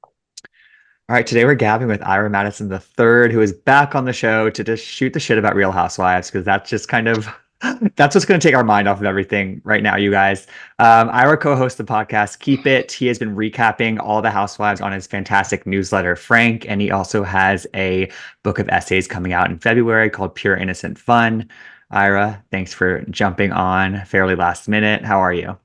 All right, today we're gabbing with Ira Madison III, who is back on the show to just shoot the shit about Real Housewives, because that's just kind of that's what's going to take our mind off of everything right now, you guys. Ira co-hosts the podcast Keep It. He has been recapping all the Housewives on his fantastic newsletter, Frank, and he also has a book of essays coming out in February called Pure Innocent Fun. Ira, thanks for jumping on fairly last minute. How are you?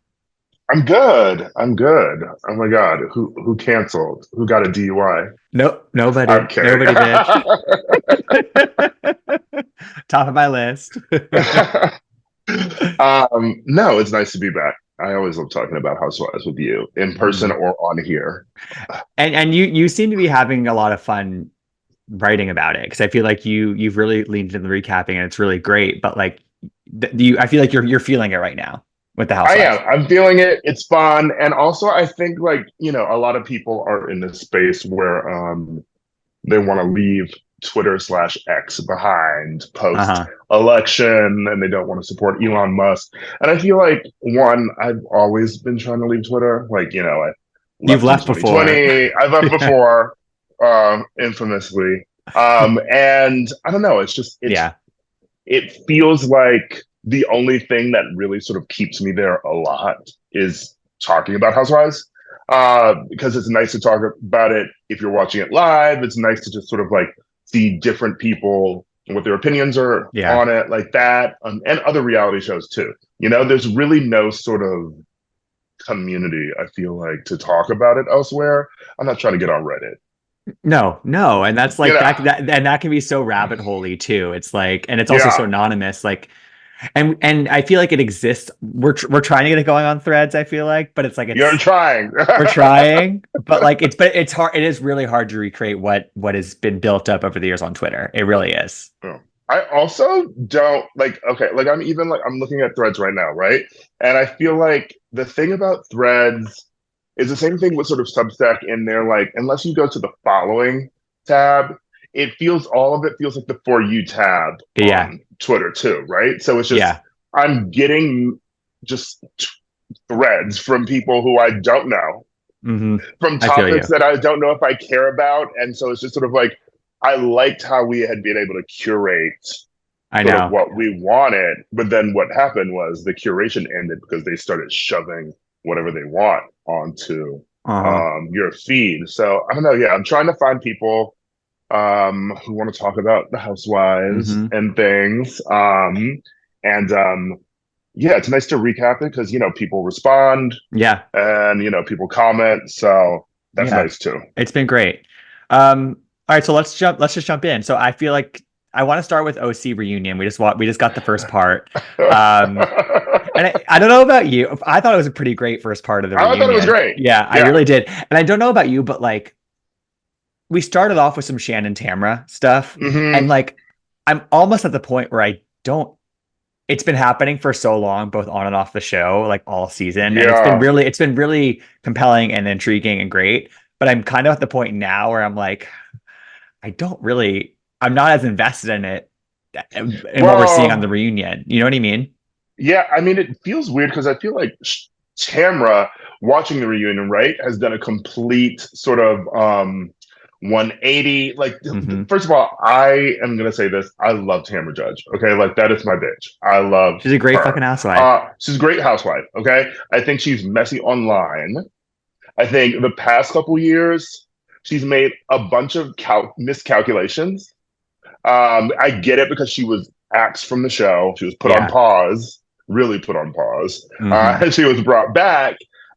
I'm good. I'm good. Oh my God. Who canceled? Who got a DUI? Nope, I'm nobody. kidding. Nobody did. Top of my list. No, it's nice to be back. I always love talking about Housewives with you in person Mhm. or on here. And you seem to be having a lot of fun writing about it, because I feel like you've really leaned into the recapping and it's really great. But like, I feel like you're feeling it right now with the I am. Housewives. I'm feeling it. It's fun. And also I think like, a lot of people are in this space where they want to leave Twitter/X behind post Uh-huh. election and they don't want to support Elon Musk. And I feel like one, I've always been trying to leave Twitter. Like, I You've left in left before. 2020. I left before, infamously. And I don't know, Yeah. it feels like the only thing that really sort of keeps me there a lot is talking about Housewives. Because it's nice to talk about it if you're watching it live. It's nice to just sort of like see different people and what their opinions are Yeah. on it, like that, and other reality shows too. There's really no sort of community, I feel like, to talk about it elsewhere. I'm not trying to get on Reddit. No, no. And that's You like know, and that can be so rabbit holey too. It's like, and it's also so yeah, anonymous. Like, and I feel like it exists. We're trying to get it going on Threads, I feel like, but it's like you're trying. we're trying, but like it's hard. It is really hard to recreate what has been built up over the years on Twitter. It really is. Oh. I also don't like, okay, like I'm looking at Threads right now, right? And I feel like the thing about Threads is the same thing with sort of Substack in there. Like, unless you go to the following tab, all of it feels like the For You tab Yeah, on Twitter too, right? So it's just, yeah. I'm getting just threads from people who I don't know, Hmm. from I feel topics you. that I don't know if I care about. And so it's just sort of like, I liked how we had been able to curate I sort of know. what we wanted. But then what happened was the curation ended because they started shoving whatever they want onto Uh-huh. your feed. So I don't know. Yeah, I'm trying to find people who want to talk about the housewives Hmm. and things. And Yeah, it's nice to recap it because people respond Yeah, and people comment. So that's yeah. nice too. It's been great. All right, so let's just jump in. So I feel like I want to start with OC reunion. We just got the first part. Um, and I don't know about you. I thought it was a pretty great first part of the I thought it was reunion. great. Yeah, I Yeah. really did. And I don't know about you, but like we started off with some Shannon Tamra stuff, and Hmm. like I'm almost at the point where I don't. It's been happening for so long, both on and off the show, like all season, and Yeah. it's been really compelling and intriguing and great. But I'm kind of at the point now where I'm like, I don't really, I'm not as invested in it in what we're seeing on the Well, reunion. You know what I mean? yeah, I mean, it feels weird because I feel like Tamra watching the reunion, right, has done a complete sort of 180. Like, Hmm. first of all, I am gonna say this. I love Tamra Judge. Okay, like that is my bitch. I love She's a great her. fucking housewife. She's a great housewife. Okay, I think she's messy online. I think the past couple years, she's made a bunch of miscalculations. I get it because she was axed from the show. She was put on Yeah. pause, really put on pause. Hmm. And she was brought back.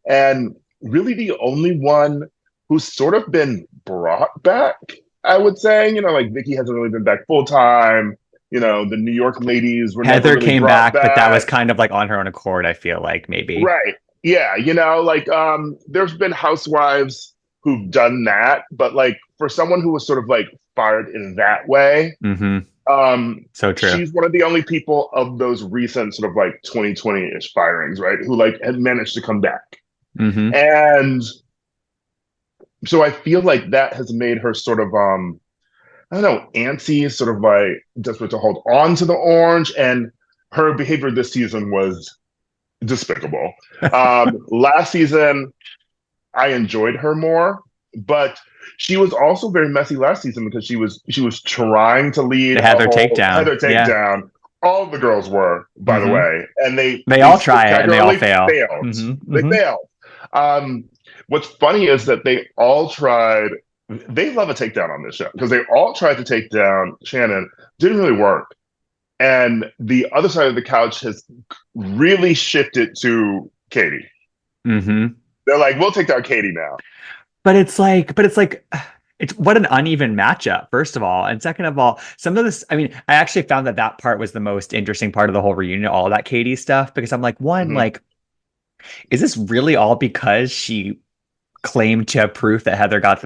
And really the only one who's sort of been brought back, I would say. Like Vicky hasn't really been back full time. The New York ladies were never Heather really came brought back, but that was back. kind of like on her own accord, I feel like maybe. Right. Yeah, like there's been housewives who've done that, but like for someone who was sort of like fired in that way, Hmm. So true. she's one of the only people of those recent sort of like 2020-ish firings, right? Who like had managed to come back. Hmm. And so I feel like that has made her sort of I don't know, antsy, sort of like desperate to hold on to the orange. And her behavior this season was despicable. Last season, I enjoyed her more, but she was also very messy last season because she was trying to lead The a Heather whole takedown. Heather Yeah. takedown. All the girls were, by the Hmm. way, and they They they all try it and they all spectacularly fail. failed. Hmm. They Hmm. failed. Um, what's funny is that they all tried. They love a takedown on this show because they all tried to take down Shannon. Didn't really work, and the other side of the couch has really shifted to Katie. Hmm. They're like, we'll take down Katie now. But it's like, it's what an uneven matchup, first of all. And second of all, some of this, I mean, I actually found that that part was the most interesting part of the whole reunion, all that Katie stuff, because I'm like, one, Mhm. like, is this really all because she claimed to have proof that Heather got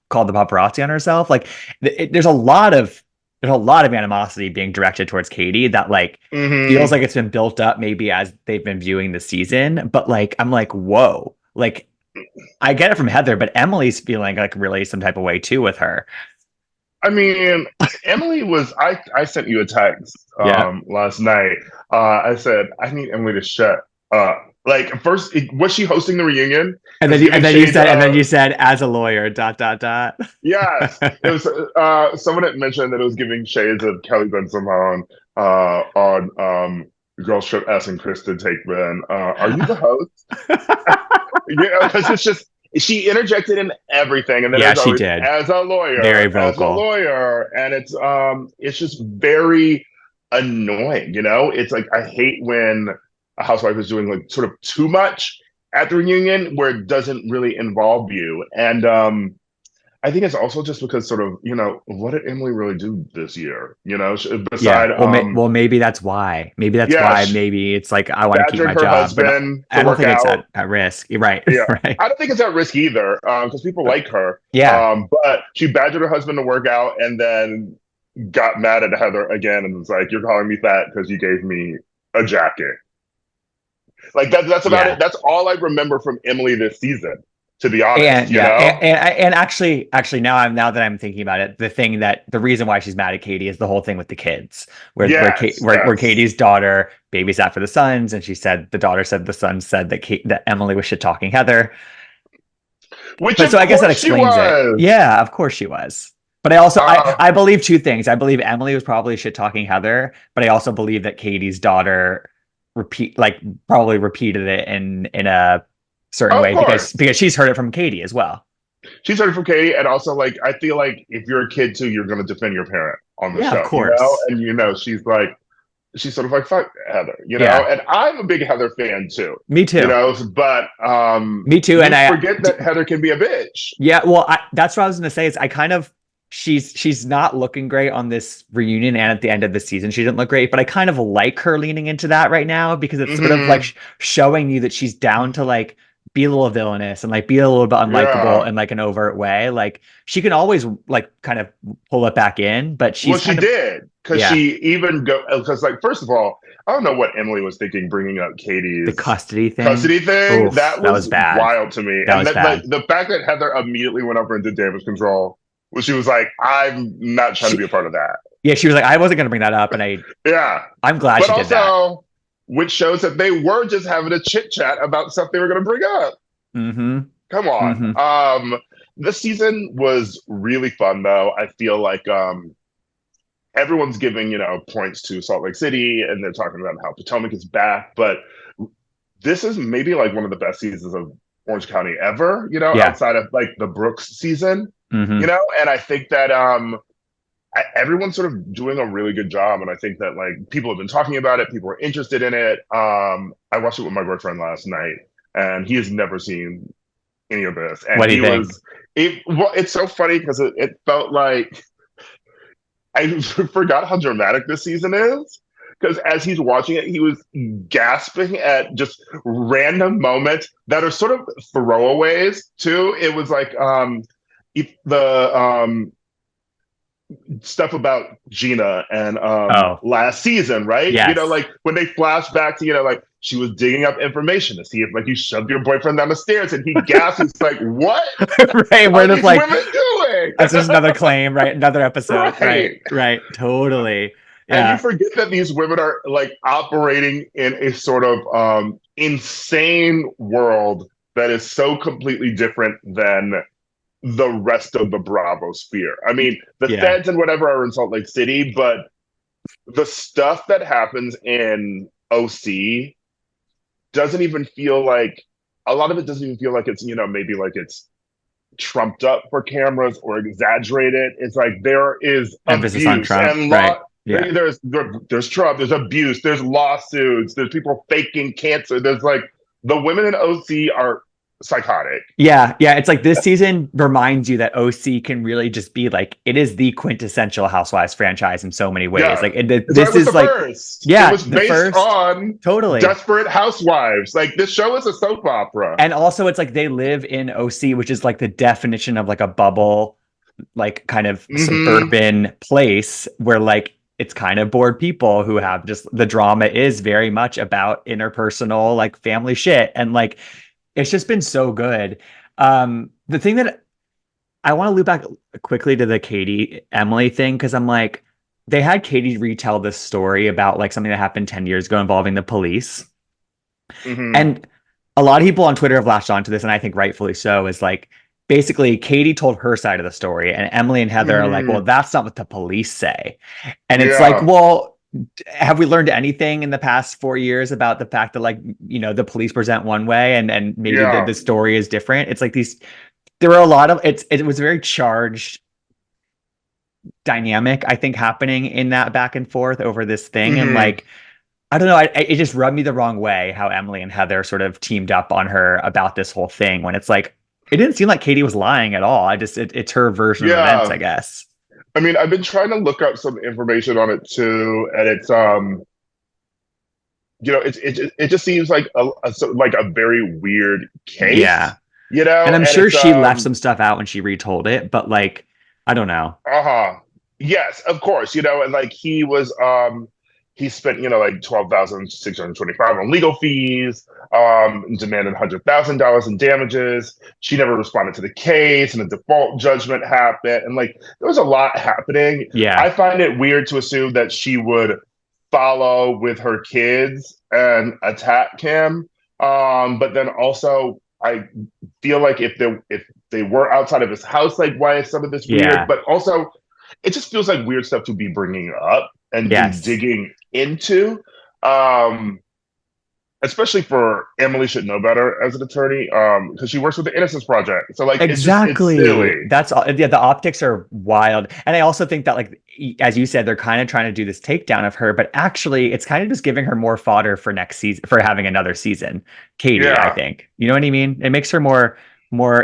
called the paparazzi on herself? Like, there's a lot of animosity being directed towards Katie that like feels Hmm. like it's been built up maybe as they've been viewing the season, but like I'm like, whoa, like I get it from Heather, but Emily's feeling like really some type of way too with her. I mean, Emily was. I sent you a text Yeah. last night. I said I need Emily to shut up. Like first, was she hosting the reunion? And It then was you giving shades and then of you said as a lawyer, dot dot dot. yes. It was someone had mentioned that it was giving shades of Kelly Ben Simone on Girls Trip asking Chris to take Ben. Are you the host? Yeah, because it's just she interjected in everything, and then Yeah, there's she always did. Very as a vocal. lawyer, and it's just very annoying. It's like I hate when a housewife is doing like sort of too much at the reunion where it doesn't really involve you, and I think it's also just because sort of what did Emily really do this year? Yeah. Beside Well, maybe that's why. Maybe that's yeah, why. she Maybe it's like I want to keep badgered my her job, but husband to I don't work think it's out. at risk. You're right. Yeah, Right. I don't think it's at risk either because people like her. Yeah. But she badgered her husband to work out and then got mad at Heather again and was like, "You're calling me fat because you gave me a jacket." Like that's about it. Yeah. That's all I remember from Emily this season, to be honest. And yeah, and actually now that I'm thinking about it, the reason why she's mad at Katie is the whole thing with the kids, Yes, where yes. Katie's daughter babysat for the sons, and the daughter said the son said that Emily was shit talking Heather. Which But so of I guess that course she explains it. was. Yeah, of course she was. But I also Uh, I believe two things. I believe Emily was probably shit talking Heather, but I also believe that Katie's daughter probably repeated it in a certain of way because course, she's heard it from Katie as well. she's heard it from Katie, and also like I feel like if you're a kid too, you're going to defend your parent on the Yeah, of show, course. and she's sort of like fuck Heather, Yeah, and I'm a big Heather fan too, me too. but Me too. And you forget that Heather can be a bitch. yeah, well, that's what I was going to say is I kind of she's not looking great on this reunion and at the end of the season she didn't look great, but I kind of like her leaning into that right now because it's sort of like Hmm. showing you that she's down to like be a little villainous and like be a little bit unlikable Yeah. in like an overt way. Like she can always like kind of pull it back in, but Well, she's she kind of did because yeah, she even go because like first of all, I don't know what Emily was thinking bringing up the Katie's custody thing. custody thing. Oof, That that was was bad. wild to me, That and was that like bad. the fact that Heather immediately went over and did damage control, well, she was like, "I'm not trying to be She a part of that." yeah, she was like I wasn't going to bring that up and Yeah, I'm glad but she did that. also, which shows that they were just having a chit chat about stuff they were going to bring up. Mhm. Come on. Mhm. This season was really fun though. I feel like everyone's giving, points to Salt Lake City and they're talking about how Potomac is back, but this is maybe like one of the best seasons of Orange County ever, Yeah. outside of like the Brooks season, Mhm. and I think that everyone's sort of doing a really good job. And I think that like people have been talking about it, people are interested in it. I watched it with my boyfriend last night and he has never seen any of this. And What do you he think? was it's so funny because it felt like I forgot how dramatic this season is. Because as he's watching it, he was gasping at just random moments that are sort of throwaways too. It was like if the stuff about Gina and Oh, last season, right? yes. Like when they flash back to, like she was digging up information to see if like you shoved your boyfriend down the stairs and he gasped. He's like, what Right. We're are just these like, women doing? that's just another claim, right? Another episode. Right. Right. Right. Totally. And you Yeah. forget that these women are like operating in a sort of insane world that is so completely different than the rest of the Bravo sphere. I mean, the Yeah. feds and whatever are in Salt Lake City, but the stuff that happens in OC doesn't even feel like a lot of it doesn't even feel like it's, maybe like it's trumped up for cameras or exaggerated. It's like there is Emphasis on abuse Trump. and Right. Yeah. there's Trump, there's abuse, there's lawsuits, there's people faking cancer. There's like the women in OC are psychotic. Yeah, yeah. It's like this season reminds you that OC can really just be like it is the quintessential Housewives franchise in so many ways. Yeah. Like That's why it this was is the like, first. It yeah, was the based first, on totally. Desperate Housewives. Like this show is a soap opera. And also, it's like they live in OC, which is like the definition of like a bubble, like kind of Mm-hmm. suburban place where like it's kind of bored people who have just the drama is very much about interpersonal like family shit and like it's just been so good. The thing that I want to loop back quickly to the Katie Emily thing because I'm like they had Katie retell this story about like something that happened 10 years ago involving the police. Mm-hmm. And a lot of people on Twitter have latched onto this, and I think rightfully so, is like basically Katie told her side of the story, and Emily and Heather are like, well, Mm-hmm. that's not what the police say. And it's like, Yeah. well, have we learned anything in the past 4 years about the fact that like, the police present one way and maybe the, Yeah. the story is different? It's like there were a lot of it was a very charged dynamic, I think, happening in that back and forth over this thing. And Mm-hmm. like I don't know. It just rubbed me the wrong way how Emily and Heather sort of teamed up on her about this whole thing when it's like, it didn't seem like Katie was lying at all. It's her version of events, I Yeah. guess. I mean, I've been trying to look up some information on it too, and it's it just seems like like a very weird Yeah. case, And I'm and sure it's she left some stuff out when she retold it, but like, I don't know. uh-huh. Yes, of course, and like he spent, like 12,625 on legal fees, demanded $100,000 in damages. She never responded to the case, and a default judgment happened. And like there was a lot happening. Yeah. I find it weird to assume that she would follow with her kids and attack him. But then also I feel like if they were outside of his house, like why is some of this weird? Yeah. But also, it just feels like weird stuff to be bringing up and be Yes. digging into. Um, Especially for Emily should know better as an attorney, because she works with the Innocence Project. So like it's Exactly. silly. That's all. Yeah, the optics are wild. And I also think that, like, as you said, they're kind of trying to do this takedown of her, but actually, it's kind of just giving her more fodder for next season, for having another season. Katie, I Yeah, think. You know what I mean? It makes her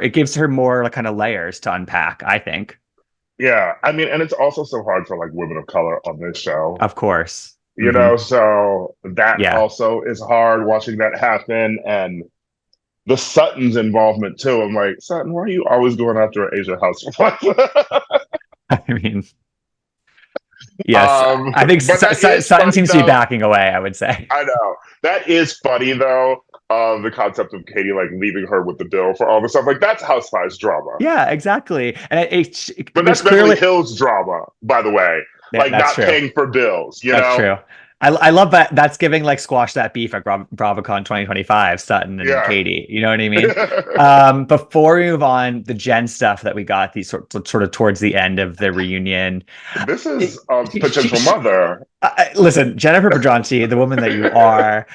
it gives her more like kind of layers to unpack, I think. yeah. I mean, and it's also so hard for like women of color on this show. Of course. So that Yeah. also is hard watching that happen, and the Sutton's involvement too. I'm like, Sutton, why are you always going after an Asian housewife? I mean, yes. I think But that is Sutton funny seems to be though. backing away, I would say. I know that is funny though. The concept of Katie like leaving her with the bill for all the stuff, like that's housewives drama. Yeah, exactly. And But there's that's Beverly clearly, Hills drama, by the way. yeah, Like that's not true. paying for bills, you That's know? true. I love that. That's giving like squash that beef at BravoCon 2025, Sutton and Yeah. Katie. You know what I mean? Before we move on, the Jen stuff that we got these sort of towards the end of the reunion. This is It, a potential mother. listen, Jennifer Pedronci, the woman that you are,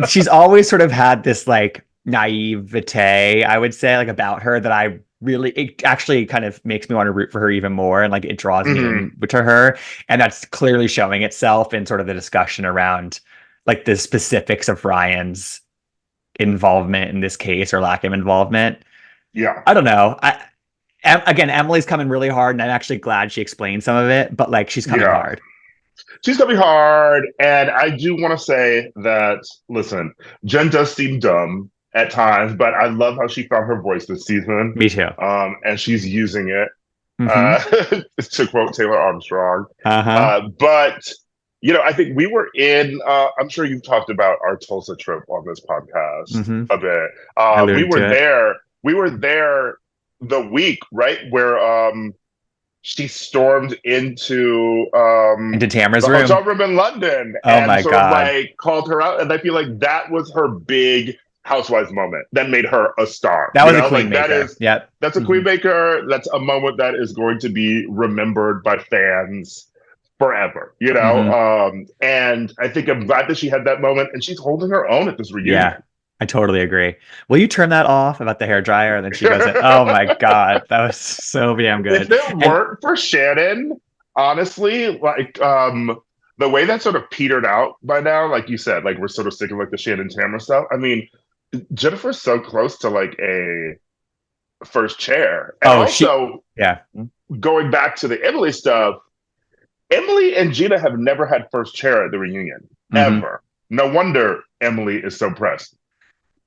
she's always sort of had this like naivete, I would say, like about her that it actually kind of makes me want to root for her even more. And like it draws me Hmm. in to her. And that's clearly showing itself in sort of the discussion around like the specifics of Ryan's involvement in this case or lack of involvement. Yeah. I don't know. Again, Emily's coming really hard, and I'm actually glad she explained some of it, but like she's coming Yeah. hard. She's gonna be hard. And I do want to say that, listen, Jen does seem dumb at times, but I love how she found her voice this season. Me too. And she's using it. Mm-hmm. Uh, to quote Taylor Armstrong. Uh-huh. But I think we were in. I'm sure you've talked about our Tulsa trip on this podcast Mm-hmm. a bit. I We alluded were to it. there. We were there the week right where she stormed into Into Tamara's the room. hotel room in London Oh and my sort of God. like called her out. And I feel like that was her big. Housewives moment that made her a star. That You was a know, queen like maker. Yep. that's a queen Mhm. maker. That's a moment that is going to be remembered by fans forever. You know, Mhm. and I think I'm glad that she had that moment, and she's holding her own at this Yeah, reunion. I totally agree. Will you turn that off about the hair dryer? And then she goes in. Oh my God, that was so damn If good. it And weren't for Shannon, honestly, like the way that sort of petered out by now, like you said, like we're sort of sticking like the Shannon Tamara stuff. I mean, Jennifer's so close to like a first chair. And oh, she, also yeah. going back to the Emily stuff, Emily and Gina have never had first chair at the reunion, Hmm. ever. No wonder Emily is so pressed.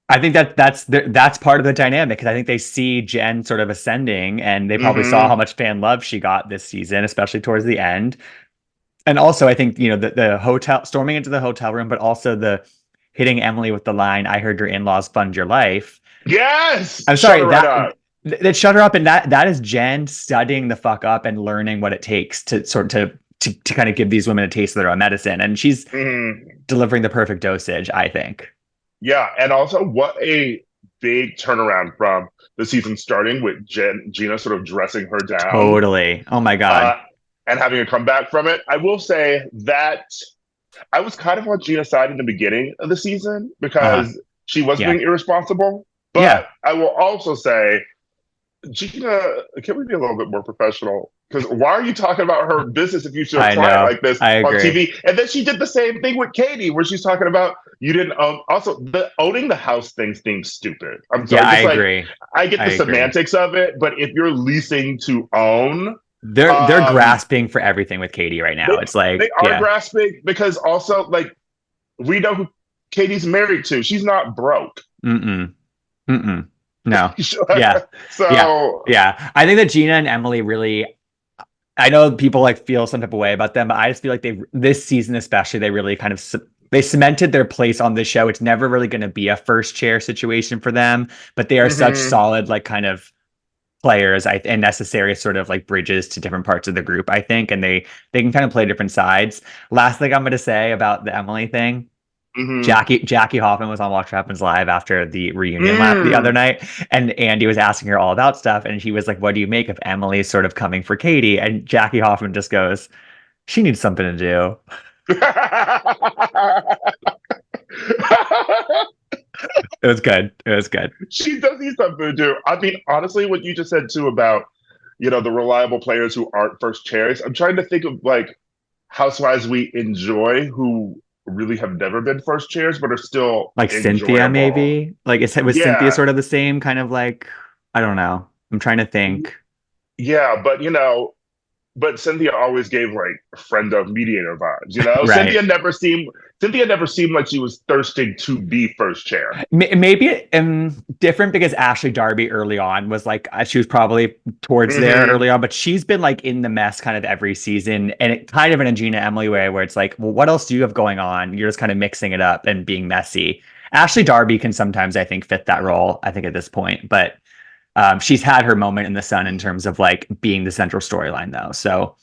I think that's part of the dynamic because I think they see Jen sort of ascending, and they probably saw how Mm-hmm. much fan love she got this season, especially towards the end. And also, I think the hotel storming into the hotel room, but also the hitting Emily with the line, "I heard your in-laws fund your life." Yes! I'm Shut sorry her right that up. that shut her up, and that is Jen studying the fuck up and learning what it takes to to kind of give these women a taste of their own medicine, and she's Mm-hmm. delivering the perfect dosage, I think. Yeah, and also what a big turnaround from the season starting with Gina sort of dressing her down Totally. Oh my God. uh, and having a comeback from it. I will say that I was kind of on Gina's side in the beginning of the season Uh-huh. because she was Yeah. being irresponsible. But Yeah. I will also say, Gina, can we be a little bit more professional? Because why are you talking about her business if you should have I client know. like this I on agree. TV? And then she did the same thing with Katie, where she's talking about you didn't own. Also, the owning the house thing seems stupid. I'm Yeah, sorry, I just like agree. I get I the agree. semantics of it, but if you're leasing to own, They're um, grasping for everything with Katie right now. they It's like, they are yeah. grasping because also like we know who Katie's married to. She's not broke. Mm-mm. Mm-mm. No. Yeah. Yeah. So Yeah. I think that Gina and Emily really, I know people like feel some type of way about them, but I just feel like they this season especially they really kind of they cemented their place on this show. It's never really going to be a first chair situation for them, but they are such mhm, solid like kind of players and necessary sort of like bridges to different parts of the group, I think, and they can kind of play different sides. Last thing I'm going to say about the Emily thing. mhm. Jackie Hoffman was on Watch What Happens Live after the reunion lap the other Mm. night, and Andy was asking her all about stuff, and she was like, "What do you make of Emily sort of coming for Katie?" And Jackie Hoffman just goes, "She needs something to do." It was good. It was good. She does need something to do. I mean, honestly, what you just said too about, the reliable players who aren't first chairs. I'm trying to think of like housewives we enjoy who really have never been first chairs but are still Like Cynthia, enjoyable. maybe. Like, was Cynthia Yeah. sort of the same kind of like? I don't know. I'm trying to think. Yeah, but but Cynthia always gave like friend of mediator vibes, you know? Right. Cynthia never seemed like she was thirsting to be first chair. Maybe different because Ashley Darby early on was like she was probably towards there Hmm. early on, but she's been like in the mess kind of every season, and it kind of in a Gina Emily way where it's like, well, what else do you have going on? You're just kind of mixing it up and being messy. Ashley Darby can sometimes, I think, fit that role. I think at this point, but she's had her moment in the sun in terms of like being the central storyline, though. So,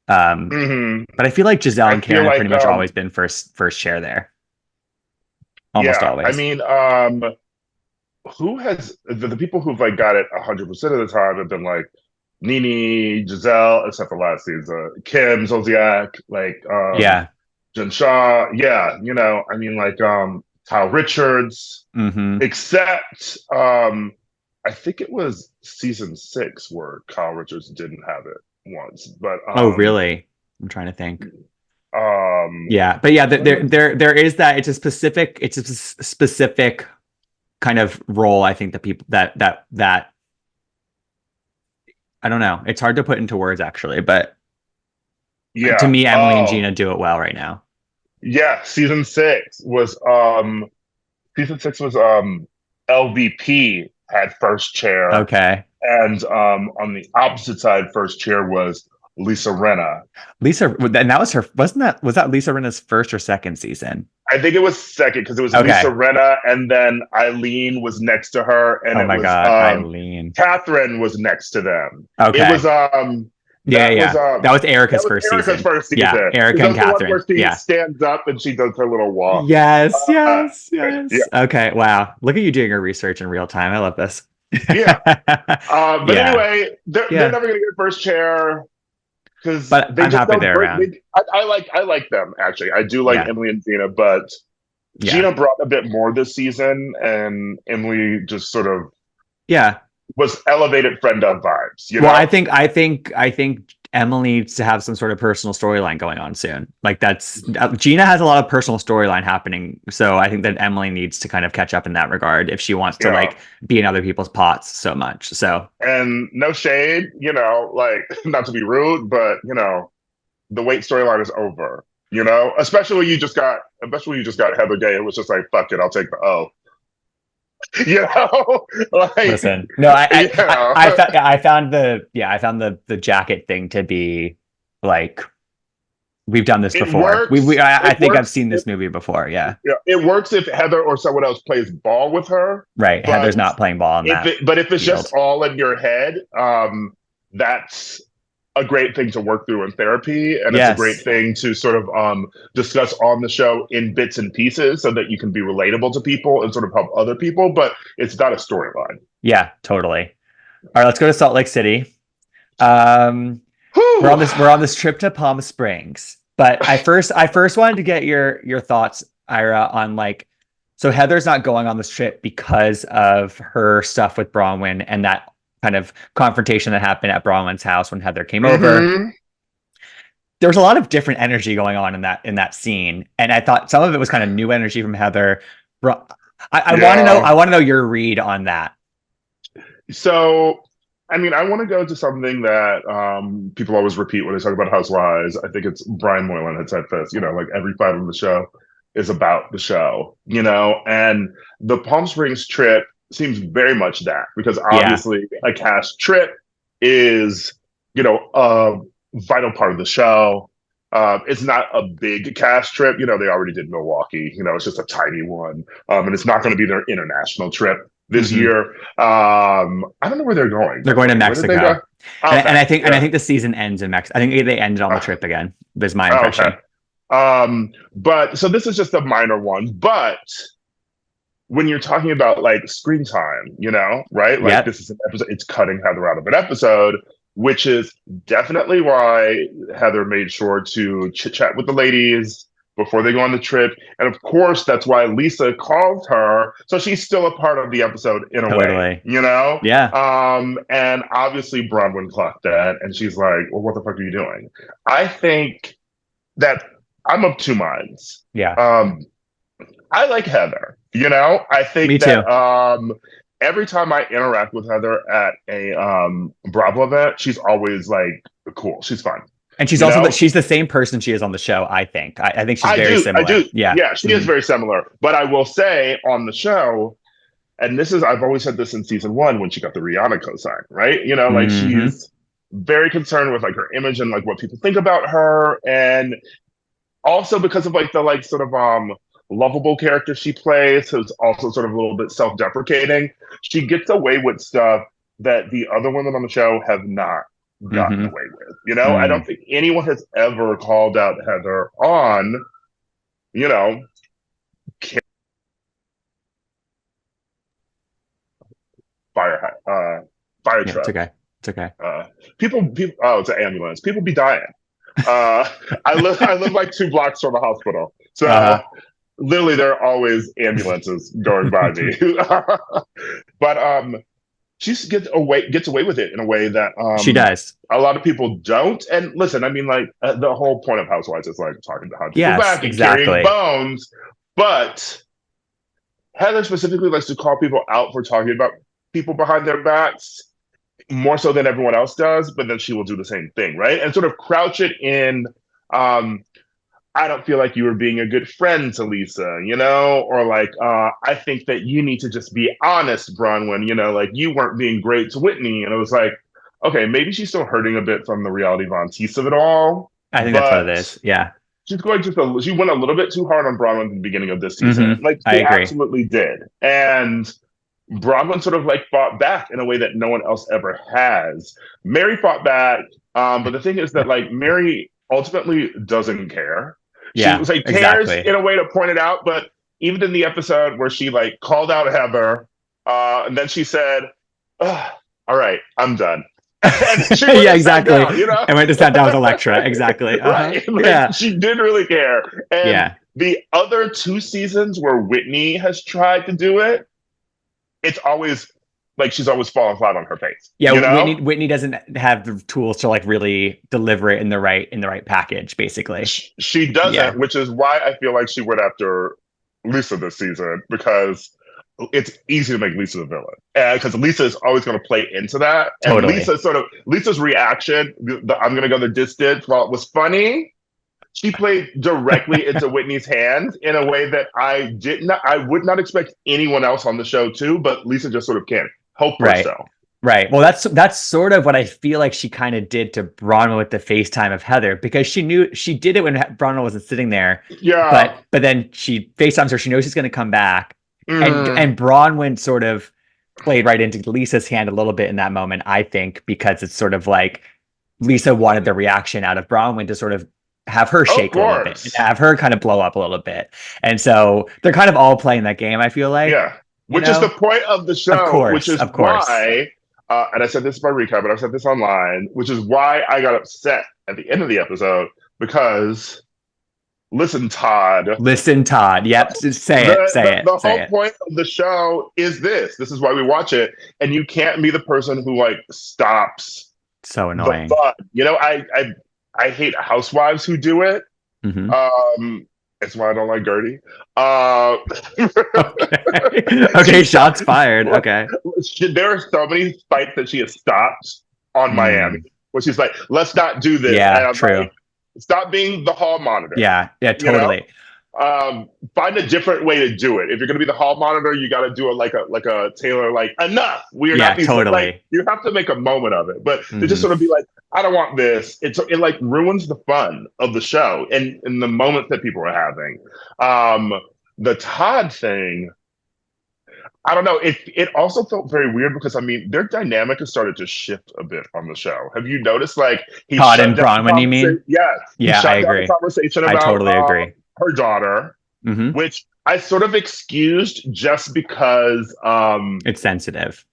um, Hmm. but I feel like Giselle I and feel Karen have pretty like much always been first chair there, almost yeah, I always. mean, who has the people who've like got it 100% of the time have been like Nene, Giselle, except for last season, Kim, Zolciak, like Yeah. Jen Shaw. Yeah, I mean like Kyle Richards, Hmm. except I think it was season 6 where Kyle Richards didn't have it once. But Oh, really? I'm trying to think. um Yeah, but yeah, trying to there is that. It's a specific kind of role. I think that people that I don't know. It's hard to put into words actually, but to yeah. me, Emily and Oh, Gina do it well right now. yeah, season 6 was LVP had first chair, Okay, and on the opposite side, first chair was Lisa Renna. Lisa, and that was her. Was that Lisa Rinna's first or second season? I think it was second because it was Lisa Okay. Renna, and then Eileen was next to her, and Oh it my was God, Eileen. Catherine was next to them. It was Okay. Yeah, yeah. That was that Erica's was first Erica's season. first Yeah, season. Erica That and was the one where Catherine. she Yeah. stands up and she does her little walk. Yes, Uh, yes, yeah, yes. Okay, wow. Look at you doing your research in real time. I love this. yeah. But Yeah, anyway, they're yeah. never gonna get first chair because But they I'm just happy don't they're bring. around. I like them actually. I do like Yeah, Emily and Gina, but yeah, Gina brought a bit more this season, and Emily just sort of yeah. was elevated friend of vibes. You Well, know? I think Emily needs to have some sort of personal storyline going on soon. Like that's Gina has a lot of personal storyline happening, so I think that Emily needs to kind of catch up in that regard if she wants to Yeah. like be in other people's pots so much. So And no shade, like not to be rude, but the weight storyline is over. Especially when you just got Heather Gay. It was just like, fuck it, I'll take the O. You know, like listen, no, you know, I found the jacket thing to be like we've done this it before. works. I It think I've works. seen this movie before. Yeah, It works if Heather or someone else plays ball with her, right. Heather's but not playing ball in that if it's just field. all in your head, that's a great thing to work through in therapy, and it's a great Yes. thing to sort of discuss on the show in bits and pieces so that you can be relatable to people and sort of help other people. But it's not a storyline. Yeah, totally. All right, let's go to Salt Lake City. Um, Whew. we're on this trip to Palm Springs. But I first wanted to get your thoughts, Ira, on like so Heather's not going on this trip because of her stuff with Bronwyn and that kind of confrontation that happened at Bronwyn's house when Heather came over. Mm-hmm. There was a lot of different energy going on in that scene, and I thought some of it was kind of new energy from Heather. I want to know Yeah. your read on that. So, I mean, I want to go to something that people always repeat when they talk about Housewives. I think it's Brian Moylan had said this, like every fight on the show is about the show, and the Palm Springs trip seems very much that because Yeah, obviously a cast trip is, a vital part of the show. It's not a big cast trip. They already did Milwaukee. It's just a tiny one. And it's not going to be their international trip this hmm year. I don't know where they're going, they're by the going to way. Where did they go? Mexico, Okay. and I Yeah. think the season ends in Mexico. I think they ended on the trip again. Is my Okay. impression. But so this is just a minor one. But when you're talking about like screen time, right? Like Yep, this is an episode, it's cutting Heather out of an episode, which is definitely why Heather made sure to chit chat with the ladies before they go on the trip. And of course, that's why Lisa called her. So she's still a part of the episode in a way, totally. Yeah, And obviously Bronwyn clocked that and she's like, well, what the fuck are you doing? I think that I'm of two minds. yeah. Um, I like Heather. I Me think too. that every time I interact with Heather at a Bravo event, she's always like cool. She's fun. And she's You also know, she's the same person she is on the show. I think she's very I similar. do. Yeah. Yeah, she is Hmm. very similar. But I will say on the show, and I've always said this in season one when she got the Rihanna cosign, right? Like Hmm. she's very concerned with like her image and like what people think about her, and also because of like the like sort of lovable character she plays, who's also sort of a little bit self-deprecating. She gets away with stuff that the other women on the show have not gotten Hmm. away with. I don't Mm. think anyone has ever called out Heather on, you know, fire fire Yeah, it's truck. okay. It's okay. Uh, people. Oh, it's an ambulance. People be dying. Uh, I live like 2 blocks from a hospital, so Uh-huh. literally there are always ambulances going by me. But she gets away with it in a way that She does. a lot of people don't. And listen, I mean, like the whole point of Housewives is like talking behind people's Yes, back and carrying exactly. bones. But Heather specifically likes to call people out for talking about people behind their backs more so than everyone else does. But then she will do the same thing, right? And sort of crouch it in. Um, I don't feel like you were being a good friend to Lisa, or like, I think that you need to just be honest, Bronwyn, like you weren't being great to Whitney. And it was like, okay, maybe she's still hurting a bit from the reality Von Teese of it all, I think that's what it but is. Yeah. she went a little bit too hard on Bronwyn at the beginning of this season. Hmm. Like I she agree. absolutely did. And Bronwyn sort of like fought back in a way that no one else ever has. Mary fought back But the thing is that like Mary ultimately doesn't care. She Yeah, was like cares exactly. in a way to point it out, but even in the episode where she like called out Heather, and then she said, "Ugh, all right, I'm done." And she went Yeah, and sat exactly. down, you know? I went to sat down with Electra. Exactly. Uh-huh. Right. Like Yeah. she didn't really care. And Yeah. the other two seasons where Whitney has tried to do it, it's always like she's always fallen flat on her face, Yeah, you know? Whitney doesn't have the tools to like really deliver it in the right package, basically. She Yeah, doesn't, which is why I feel like she went after Lisa this season because it's easy to make Lisa the villain, because Lisa is always going to play into that, and totally. Lisa's reaction, I'm going to go the distance, while it was funny, she played directly into Whitney's hands in a way that I would not expect anyone else on the show to, but Lisa just sort of can. Hope for Right. so. Right. Well, that's sort of what I feel like she kind of did to Bronwyn with the FaceTime of Heather, because she knew she did it when Bronwyn wasn't sitting there, Yeah. but then she FaceTimes her. She knows she's going to come back, Mm-hmm. and Bronwyn sort of played right into Lisa's hand a little bit in that moment, I think, because it's sort of like Lisa wanted the reaction out of Bronwyn to sort of have her Of shake a little bit and course. have her kind of blow up a little bit. And so they're kind of all playing that game, I feel like, Yeah. Which is the point of the show, which is Of course. why, and I said this in my recap, but I've said this online, which is why I got upset at the end of the episode because, listen, Todd, Listen, Todd. Yep. the Say whole it. point of the show is this. This is why we watch it, and you can't be the person who like stops So the annoying. fun. You know, I hate housewives who do it. Hmm. Um, it's why I don't like Gertie. Uh, Okay. Okay. she Shots fired. Okay. there are so many fights that she has stopped on Miami, Mm. where she's like, "Let's not do this," and Yeah. I'm True. like, "Stop being the hall monitor." Yeah. Yeah. You know, Totally. find a different way to do it. If you're going to be the hall monitor, you got to do it like a Taylor, like enough. We are Yeah. not these like Totally. you have to make a moment of it. But to just Hmm. sort of be like, I don't want this. It like ruins the fun of the show and the moments that people are having. The Todd thing, I don't know. It also felt very weird because I mean their dynamic has started to shift a bit on the show. Have you noticed? Like he Todd shut and down the Bronwyn, you conversation. mean? Yes, he Yeah, I shut down the agree. conversation I about totally agree. her daughter, Hmm. which I sort of excused just because It's sensitive.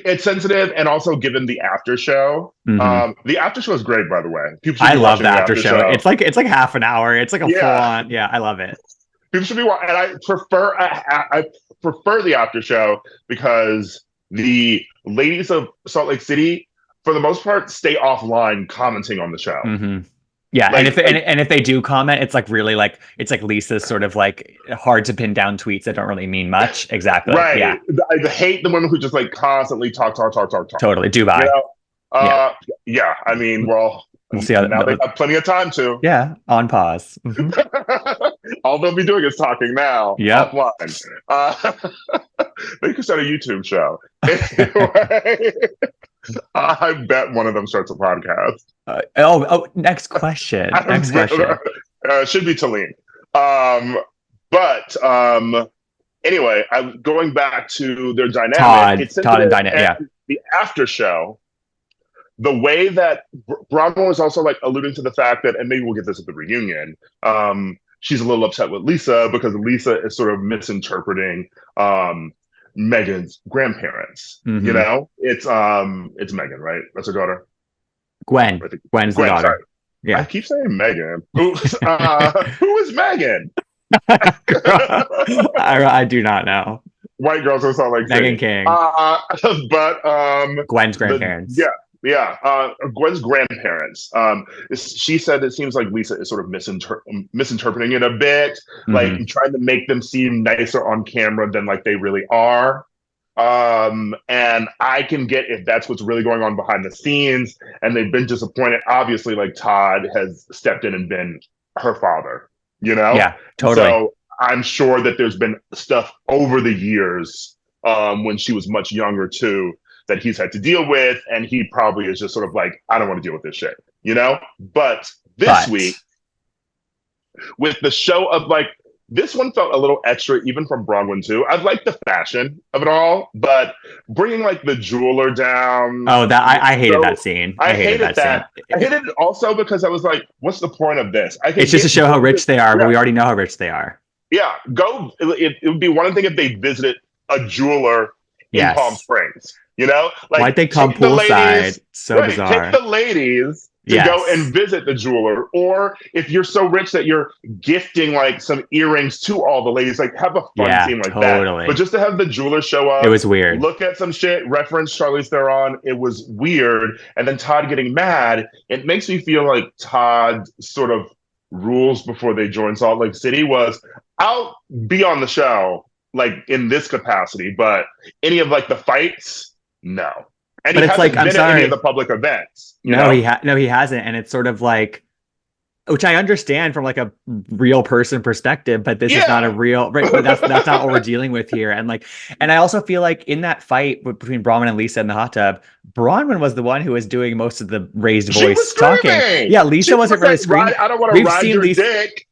it's sensitive and also given the after show. Hmm. The after show is great, by the way. People should I be love watching the the after after show. show. It's like half an hour. It's like a full Yeah, on. Yeah, I love it. people should be watching. And I prefer the after show because the ladies of Salt Lake City, for the most part, stay offline commenting on the show. Hmm. Yeah, and if they do comment, it's like really like it's like Lisa's sort of like hard to pin down tweets that don't really mean much. Exactly. Yeah, right. I hate the women who just like constantly talk. totally. You Dubai. know, Yeah, yeah. I mean, well, we'll see how. now they've got plenty of time to. Yeah, on pause. Hmm. All they'll be doing is talking now Yep. offline. They could start a YouTube show. Anyway, I bet one of them starts a podcast. Next question. Next question. Should be Talene. Um, but anyway, I'm going back to their dynamic. It's Todd and sensitive, Dinah. Yeah. and the after show, the way that Brahma was also like alluding to the fact that, and maybe we'll get this at the reunion. She's a little upset with Lisa because Lisa is sort of misinterpreting Megan's grandparents. You Hmm. know, it's Megan, right? That's her daughter. Gwen. I think Gwen's the Gwen. Sorry, daughter. I Yeah. keep saying Megan. Who is Megan? Girl, I do not know. White girls in Salt Lake Megan City. King. But Gwen's the grandparents. yeah, Gwen's grandparents. She said it seems like Lisa is sort of misinterpreting it a bit, like Hmm. trying to make them seem nicer on camera than like they really are. And I can get if that's what's really going on behind the scenes, and they've been disappointed. Obviously, like Todd has stepped in and been her father, you know? Yeah, totally. So I'm sure that there's been stuff over the years, when she was much younger too, that he's had to deal with, and he probably is just sort of like, I don't want to deal with this shit, you know? But this But week, with the show of like this one felt a little extra, even from Bronwyn too. I like the fashion of it all, but bringing like the jeweler down Oh, that was I hated that so. scene. I I hated hated that scene. that. I hated it also because I was like, "What's the point of this? I It's can just to get show how visit, rich they are, but yeah, we already know how rich they are. yeah, go. It would be one thing if they visited a jeweler in Palm Yes. Springs. You know, Why'd like they come take the poolside? ladies, So right? Take bizarre. the ladies to go and Yes. visit the jeweler, or if you're so rich that you're gifting like some earrings to all the ladies, like have a fun Yeah, scene like that. But totally. just to have the jeweler show It up, was weird. look at some shit, reference Charlize Theron, it was weird, and then Todd getting mad. It makes me feel like Todd sort of rules before they joined Salt Lake City was I'll be on the show like in this capacity, but any of like the fights, no. And he But it's like, hasn't I'm been at any of the sorry. public events, you No, know? no, he hasn't. And it's sort of like, which I understand from like a real person perspective, but this is not a Yeah. real right. But that's not what we're dealing with here. And like, and I also feel like in that fight between Bronwyn and Lisa in the hot tub, Bronwyn was the one who was doing most of the raised She was voice talking. screaming. Yeah, She Lisa wasn't was really like, screaming. ride, I don't want to We've ride seen your Lisa. dick.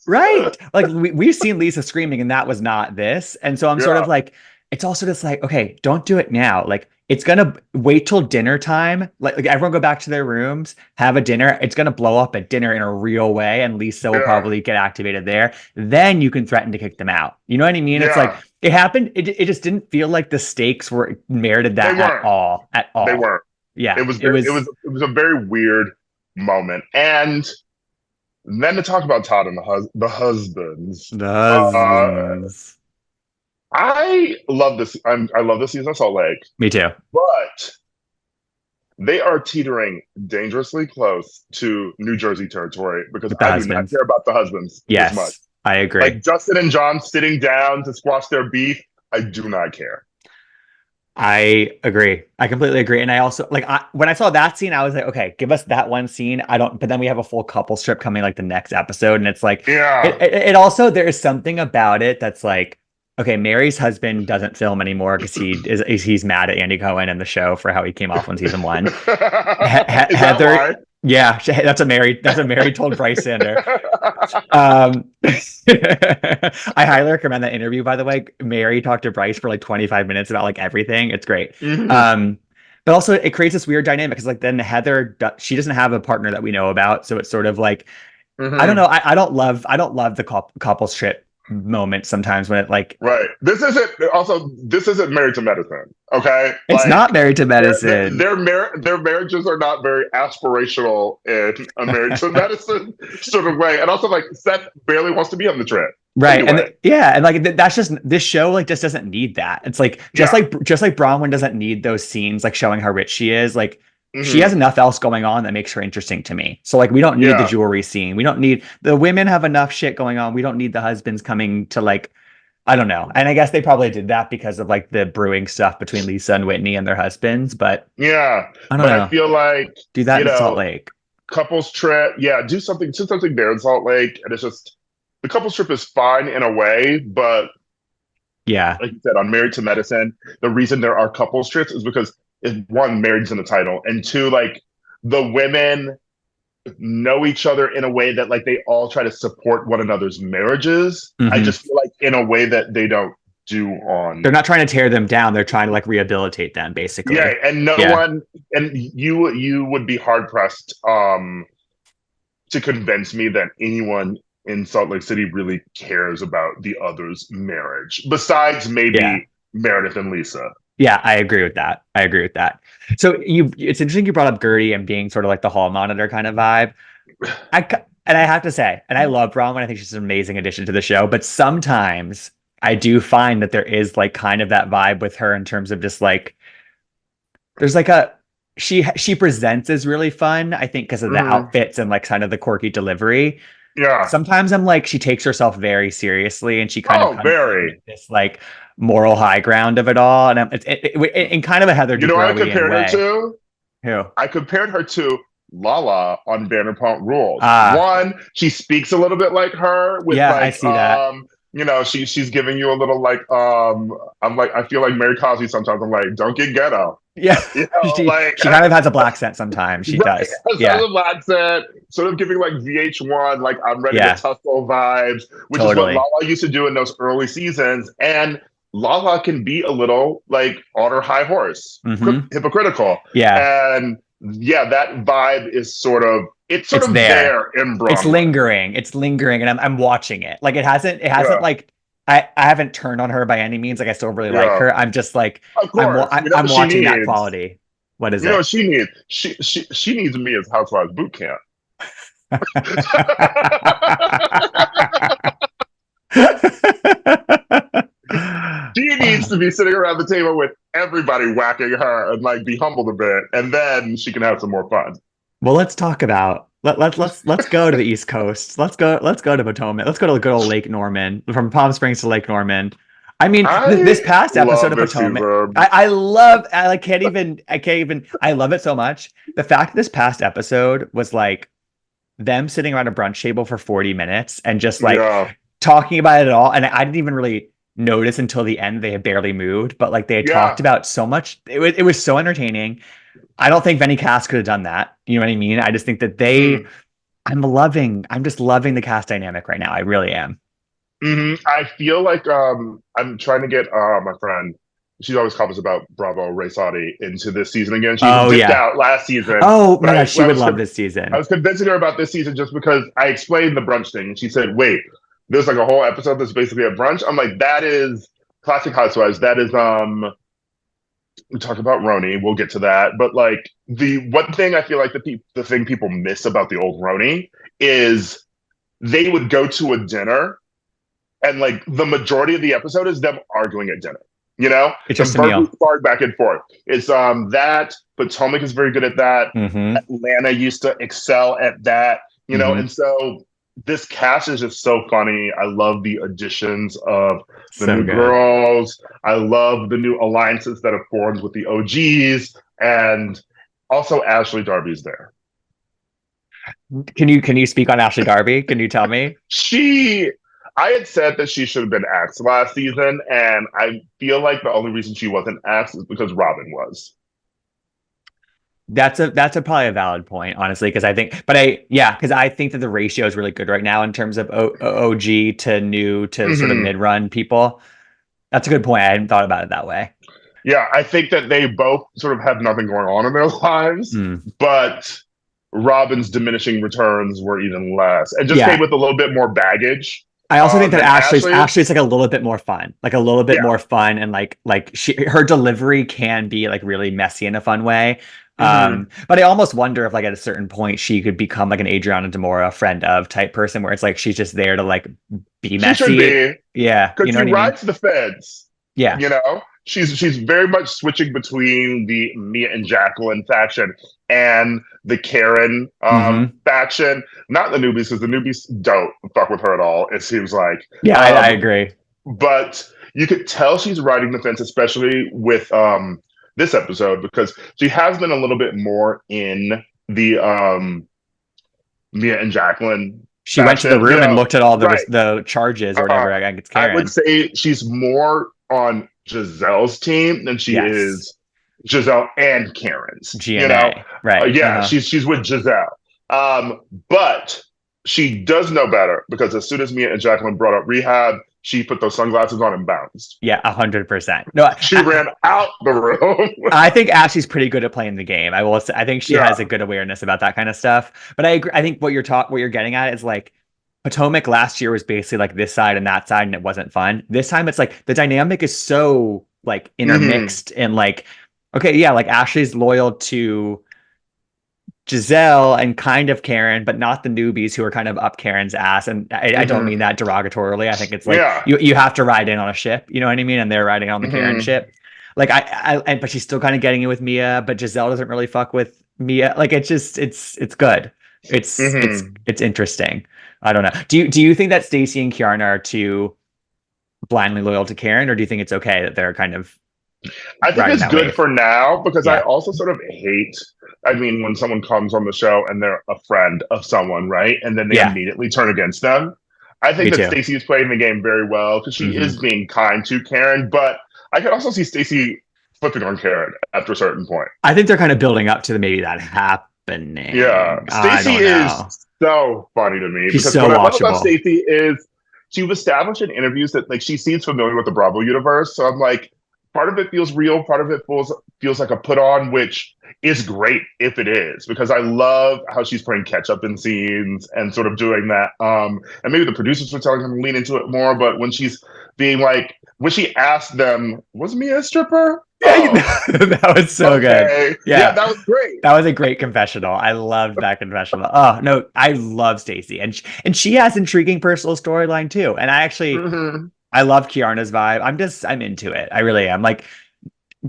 Right. Like we've seen Lisa screaming and that was not this. And so I'm sort Yeah. of like, it's also just like, okay, don't do it now. Like it's gonna wait till dinner time. Like everyone go back to their rooms, have a dinner. It's gonna blow up at dinner in a real way, and Lisa will Yeah. probably get activated there. Then you can threaten to kick them out. You know what I mean? It's like Yeah. it happened. It just didn't feel like the stakes were merited They that at weren't. all. At They all. weren't. Yeah. It was It very, was it was a very weird moment. And then to talk about Todd and the husbands. the Uh husbands. I love this season of Salt Lake, Me too. but they are teetering dangerously close to New Jersey territory because With the I do not care husbands. about the husbands this much. Yes, I agree. Like Justin and John sitting down to squash their beef, I do not care. I agree. I completely agree. And I also like when I saw that scene, I was like, okay, give us that one scene. I don't, but then we have a full couple strip coming like the next episode, and it's like Yeah. it also there is something about it that's like, okay, Mary's husband doesn't film anymore because he's mad at Andy Cohen and the show for how he came off on season one. Is that Heather, why? yeah, that's a Mary told Bryce Sander. I highly recommend that interview, by the way. Mary talked to Bryce for like 25 minutes about like everything. It's great. Mhm. Um, but also it creates this weird dynamic because like then Heather, she doesn't have a partner that we know about. So it's sort of like, I don't know. Mhm. I don't love the couples trip moment sometimes when it like, Right. This isn't Married to Medicine. Okay. it's not Like Married to Medicine. their marriages are not very aspirational in a Married to Medicine sort of way. And also like Seth barely wants to be on the trip. Right. Anyway. Yeah. And like that's just this show like just doesn't need that. It's like Yeah. just like Bronwyn doesn't need those scenes like showing how rich she is. Like she Hmm. has enough else going on that makes her interesting to me. So like we don't need the Yeah. jewelry scene. We don't need the women have enough shit going on. We don't need the husbands coming to like I don't know. And I guess they probably did that because of like the brewing stuff between Lisa and Whitney and their husbands, but Yeah. I don't But I know. feel like, Do that you in Salt know, Lake. couples trip, yeah, do something there in Salt Lake. And it's just the couples trip is fine in a way, but Yeah. like you said, on Married to Medicine, the reason there are couples trips is because one, married's in the title, and two, like the women know each other in a way that like they all try to support one another's marriages. I Hmm. just feel like in a way that they don't do They're on. not trying to tear them down. They're trying to like rehabilitate them, Yeah, basically. and no Yeah. one, and you would be hard pressed to convince me that anyone in Salt Lake City really cares about the other's marriage, besides Yeah. maybe Meredith and Lisa. Yeah, I agree with that. I agree with that. So it's interesting you brought up Gertie and being sort of like the hall monitor kind of vibe. And I have to say, and I love Bronwyn. I think she's an amazing addition to the show. But sometimes I do find that there is like kind of that vibe with her in terms of just like there's like a she presents as really fun. I think because of the Hmm. outfits and like kind of the quirky delivery. Yeah. Sometimes I'm like she takes herself very seriously and she kind of Oh, comes in with very. this like moral high ground of it all, and in kind of a Heather You know, what I Dubrownian compared her way. to. Who? I compared her to Lala on Vanderpump Rules. Ah, One, she speaks a little bit like her with yeah, I like see that. she's giving you a little like I'm like I feel like Mary Cosby sometimes. I'm like, don't get ghetto. Yeah. she Like she kind of has a black scent sometimes. She right. does. Sort Yeah. of accent, sort of giving like VH1, like I'm ready to Yeah. tussle vibes, which is what Totally. Lala used to do in those early seasons. And Lala can be a little like on her high horse, Hmm. hypocritical. Yeah. And yeah, that vibe is sort It's of there. there in It's Bromley. lingering. It's lingering, and I'm watching it. Like it hasn't Yeah, like I haven't turned on her by any means. Like I still really like yeah. her. I'm just like Of course, we know I'm what she watching that needs. quality. What is You know it? what she needs? She needs me as Housewives boot camp. She needs to be sitting around the table with everybody whacking her and like be humbled a bit, and then she can have some more fun. Well, let's talk about let's go to the East Coast. Let's go to Potomac. Let's go to good old Lake Norman, from Palm Springs to Lake Norman. I mean, this I past episode love of this Potomac, season. I love it so much. The fact that this past episode was like them sitting around a brunch table for 40 minutes and just like Yeah, talking about it all. And I didn't even really notice until the end they had barely moved, but like they had talked yeah. about so much. It was so entertaining. I don't think Vinny Cass could have done that. You know what I mean? I just think that Mm-hmm. I'm just loving the cast dynamic right now. I really am. Mm-hmm. I feel like I'm trying to get my friend. She always comments about Bravo Ray Saudi into this season again. She Oh dipped yeah. out last season, Oh but my gosh, she I would was love this I season. was convincing her about this season just because I explained the brunch thing, and she said, "Wait, there's like a whole episode that's basically a brunch." I'm like, "That is classic Housewives. That is we talk about RHONY. We'll get to that. But like the one thing I feel like the thing people miss about the old RHONY is they would go to a dinner and like the majority of the episode is them arguing at dinner. It's The just a verbal meal. sparring back and forth. It's that Potomac is very good at that. Mm-hmm. Atlanta used to excel at that. Mm-hmm. And so this cast is just so funny. I love the additions of the So new good. girls. I love the new alliances that have formed with the OGs, and also Ashley Darby's there. Can you speak on Ashley Darby? Can you tell me? She I had said that she should have been axed last season, and I feel like the only reason she wasn't axed is because Robin was. That's probably a valid point, honestly, because I think, but because I think that the ratio is really good right now in terms of OG to new to sort of Mm-hmm. mid run people. That's a good point. I hadn't thought about it that way. Yeah, I think that they both sort of have nothing going on in their lives, Mm. but Robin's diminishing returns were even less, and just came Yeah. with a little bit more baggage I also think that than Ashley's Ashley. Ashley's like a little bit more fun, like a little bit Yeah. more fun, and like her delivery can be like really messy in a fun way. Mm-hmm. But I almost wonder if like at a certain point she could become like an Adriana Demora friend of type person, where it's like she's just there to like be She should messy. be, Yeah, you because know she what I mean? rides the feds. Yeah. She's very much switching between the Mia and Jacqueline faction and the Karen Hmm. faction. Not the newbies, because the newbies don't fuck with her at all. It seems like, Yeah, I agree. but you could tell she's riding the fence, especially with this episode, because she has been a little bit more in the Mia and Jacqueline She went to the faction. room and looked at all Right? the charges or Uh, whatever. I think it's I would Karen. say she's more on Giselle's team than she Yes. is Giselle and Karen's. GNA. Right. Yeah, Uh-huh. she's with Giselle, but she does know better because as soon as Mia and Jacqueline brought up rehab, she put those sunglasses on and bounced. Yeah, 100%. No, She ran out the room. I think Ashley's pretty good at playing the game. I will say, I think she Yeah. has a good awareness about that kind of stuff. But I agree. I think what you're getting at is like Potomac last year was basically like this side and that side, and it wasn't fun. This time it's like the dynamic is so like Hmm. intermixed and like, okay, yeah, like Ashley's loyal to Giselle and kind of Karen, but not the newbies who are kind of up Karen's ass. And I don't Hmm. mean that derogatorily. I think it's like Yeah. you have to ride in on a ship, you know what I mean? And they're riding on the Karen Hmm. ship. Like but she's still kind of getting it with Mia, but Giselle doesn't really fuck with Mia. Like it's just it's good. Hmm. It's interesting. I don't know. Do you think that Stacey and Kiarna are too blindly loyal to Karen, or do you think it's okay that they're kind of I think riding it's that good wave? for now because I Yeah. also sort of hate. I mean, when someone comes on the show and they're a friend of someone, right? And then they Yeah. immediately turn against them. I Me think that too. Stacey is playing the game very well because she Hmm. is being kind to Karen, but I can also see Stacey flipping on Karen after a certain point. I think they're kind of building up to maybe that Yeah, happening. I Stacey don't is know. so funny to me She's because so what I love about watchable. Stacey is she's established in interviews that like she seems familiar with the Bravo universe. So I'm like, part of it feels real, part of it feels like a put on, which is great if it is because I love how she's playing catch up in scenes and sort of doing that. And maybe the producers were telling her to lean into it more, but when she's being like, when she asked them, "Was Mia a stripper?" Yeah, Oh, that was so good. okay, yeah, Yeah, that was great. that was a great confessional. I loved that confessional. Oh no, I love Stacey, and she has intriguing personal storyline too. And Hmm. I love Kiarna's vibe. I'm into it. I really am. Like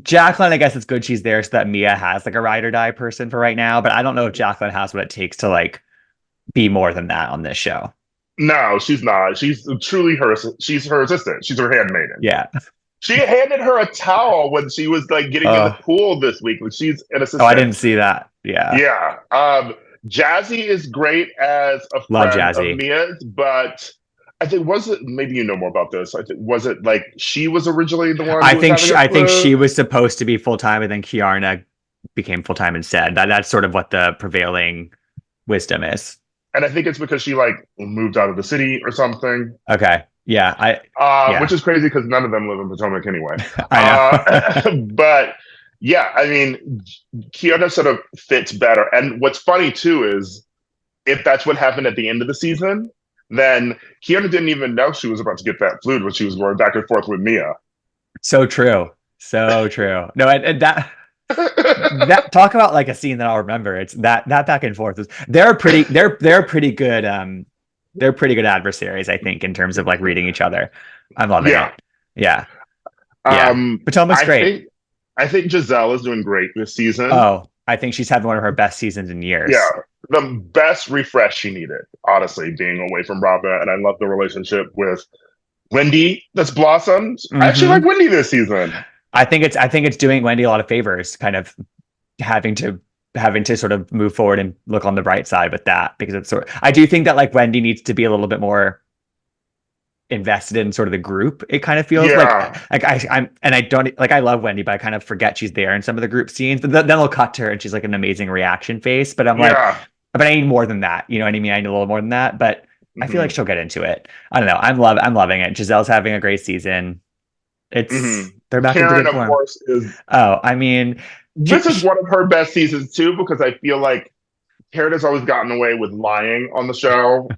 Jacqueline, I guess it's good she's there so that Mia has like a ride or die person for right now. But I don't know if Jacqueline has what it takes to like be more than that on this show. No, she's not. She's truly her. She's her assistant. She's her handmaiden. Yeah. She handed her a towel when she was like getting in the Uh, pool this week. When she's an oh, I assistant. didn't see that. Yeah. Yeah. Jazzy is great as a Love friend of Jazzy. Mia's, but I think was it maybe you know more about this. I think was it like she was originally the one who was having a I think flu, she was supposed to be full time, and then Kiarna became full time instead. That's sort of what the prevailing wisdom is. and I think it's because she like moved out of the city or something. Okay. Yeah. Which Yeah. is crazy because none of them live in Potomac anyway. I know. But yeah, I mean, Kiana sort of fits better. And what's funny too is if that's what happened at the end of the season, then Kiana didn't even know she was about to get that flu when she was going back and forth with Mia. So true. So true. No, and that talk about like a scene that I'll remember. It's that back and forth is they're pretty good they're pretty good adversaries, I think, in terms of like reading each other. I'm loving Yeah. it. Yeah. Yeah. Potomac's I great. think I think Giselle is doing great this season. Oh, I think she's having one of her best seasons in Yeah. years. The best refresh she needed, honestly, being away from Robin. And I love the relationship with Wendy that's blossomed. I actually like Hmm. Wendy this season. I think it's doing Wendy a lot of favors, kind of having to sort of move forward and look on the bright side with that because it's sort I do think that like Wendy needs to be a little bit more invested in sort of the group. It kind of feels Yeah. like I'm and I don't like I love Wendy, but I kind of forget she's there in some of the group scenes. But then they'll cut to her and she's like an amazing reaction face. But I'm like, Yeah. but I need more than that. You know what I mean? I need a little more than that. But I feel like Hmm. she'll get into it. I don't know. I'm loving it. Giselle's having a great season. Hmm. They're back into Karen, good of form. course, is Oh, I mean, this is one of her best seasons too, because I feel like Karen has always gotten away with lying on the show.